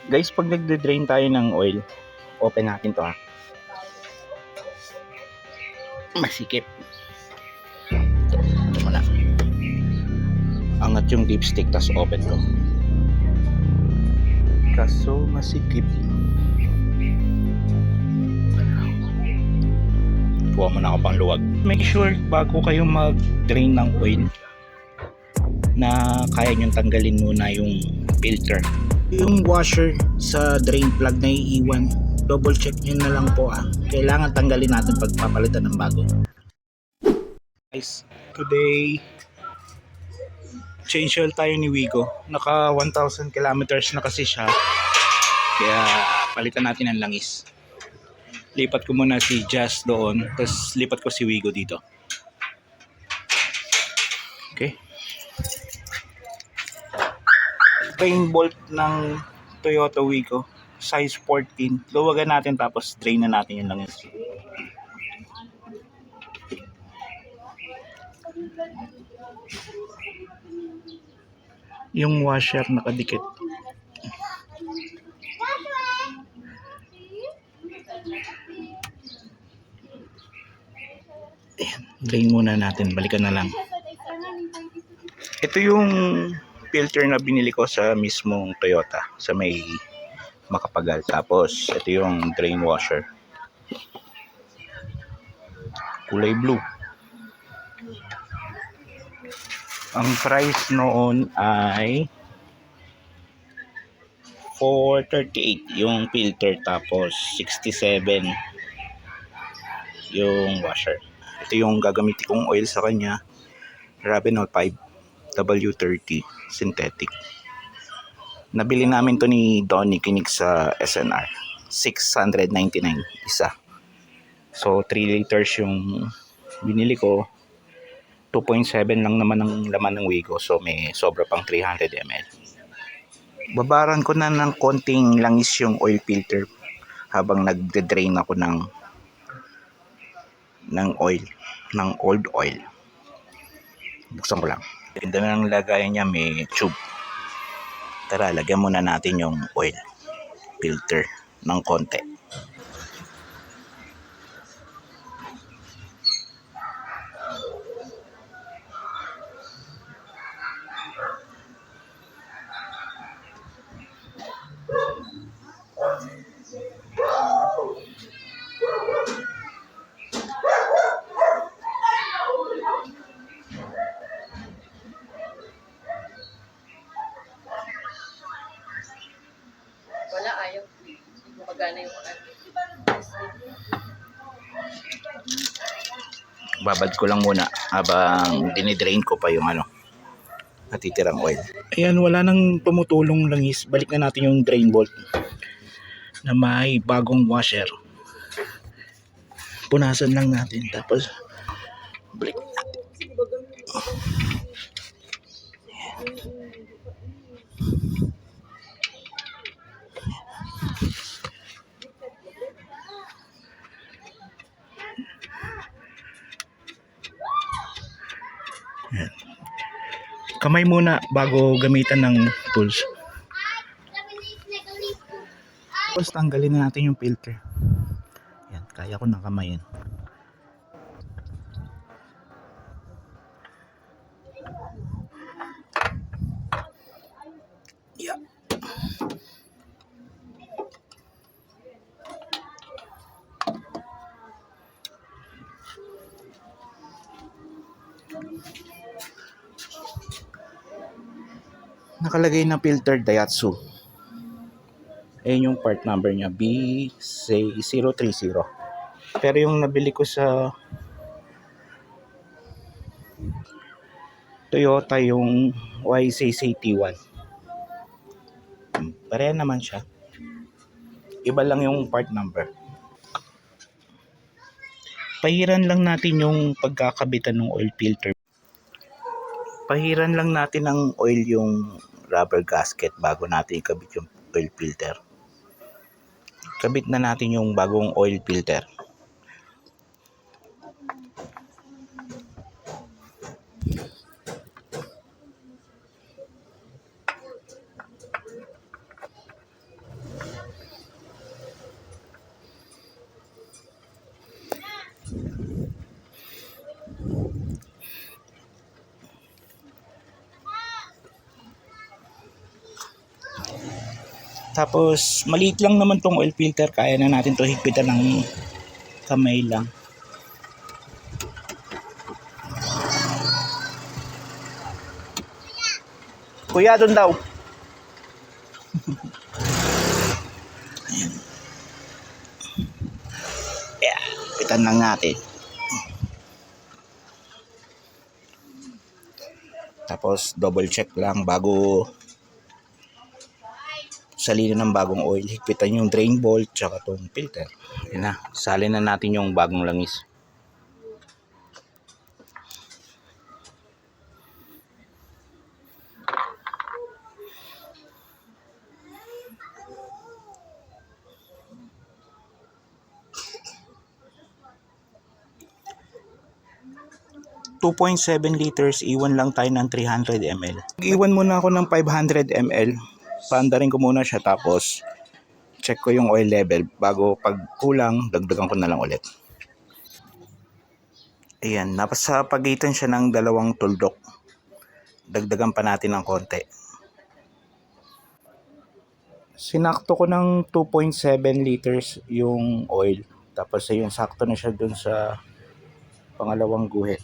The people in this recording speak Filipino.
Guys, pag nagde-drain tayo ng oil, open natin to ha. Masikip. Ito muna. Angat yung dipstick, tas open ko. Kaso masikip. Kuha mo na ako pang luwag. Make sure bago kayo mag-drain ng oil na kaya nyong tanggalin muna yung filter. Yung washer sa drain plug na iiwan, double check nyo na lang po kailangan tanggalin natin pag papalitan ng bago. Guys, today change oil tayo ni Wigo. Naka 1,000 kilometers na kasi siya, kaya palitan natin ang langis. Lipat ko muna si Jazz doon, tapos lipat ko si Wigo dito. Okay. Drain bolt ng Toyota Wigo, size 14. Luwagan natin tapos drain na natin yung langis. Yung washer nakadikit. Ayan, drain muna natin, balikan na lang. Ito yung filter na binili ko sa mismong Toyota, sa may Makapagal. Tapos ito yung drain washer, kulay blue. Ang price noon ay 438 yung filter, tapos 67 yung washer. Ito yung gagamitin kong oil sa kanya, Ravenol 5 W30 synthetic. Nabili namin to ni Donnie Kinig sa SNR, 699 isa. So 3 liters yung binili ko, 2.7 lang naman ang laman ng Wigo, so may sobra pang 300 ml. Babaran ko na ng konting langis yung oil filter habang nagde-drain ako ng oil, ng old oil. Buksan ko lang. Ganda na ng lagayan niya, may tube. Tara, lagyan muna natin yung oil filter ng konti. Wala, ayaw. Magana yung Babad ko lang muna habang dinidrain ko pa yung natitirang oil. Ayan, wala nang tumutulong langis. Balik na natin yung drain bolt na may bagong washer. Punasan lang natin, tapos balik natin. Ayan. Kamay muna bago gamitan ng tools. Tapos tanggalin na natin yung filter. Yan, kaya ko ng kamay yan. Yeah. Nakalagay na filter Daihatsu. Ayan yung part number niya, B030. Pero yung nabili ko sa Toyota, yung YCCT1, pareha naman siya. Iba lang yung part number. Pahiran lang natin yung pagkakabitan ng oil filter. Pahiran lang natin ng oil yung rubber gasket bago natin ikabit yung oil filter. Kabit na natin yung bagong oil filter. Tapos maliit lang naman tong oil filter, kaya na natin to higpitan ng kamay lang. Kuya, doon daw. Ayan. Yeah, pitan lang natin. Tapos double check lang bago salinin ng bagong oil. Higpitan yung drain bolt tsaka tong filter. Ayan na, salin na natin yung bagong langis. .7 liters, iwan lang tayo ng 300 ml. Iwan muna ako ng 500 ml. Paandarin ko muna siya, tapos check ko yung oil level. Bago pag kulang, dagdagan ko na lang ulit. Ayan, napasa pagitan siya ng dalawang tuldok. Dagdagan pa natin ng konti. Sinakto ko ng 2.7 liters yung oil. Tapos ayun, sakto na siya dun sa pangalawang guhit.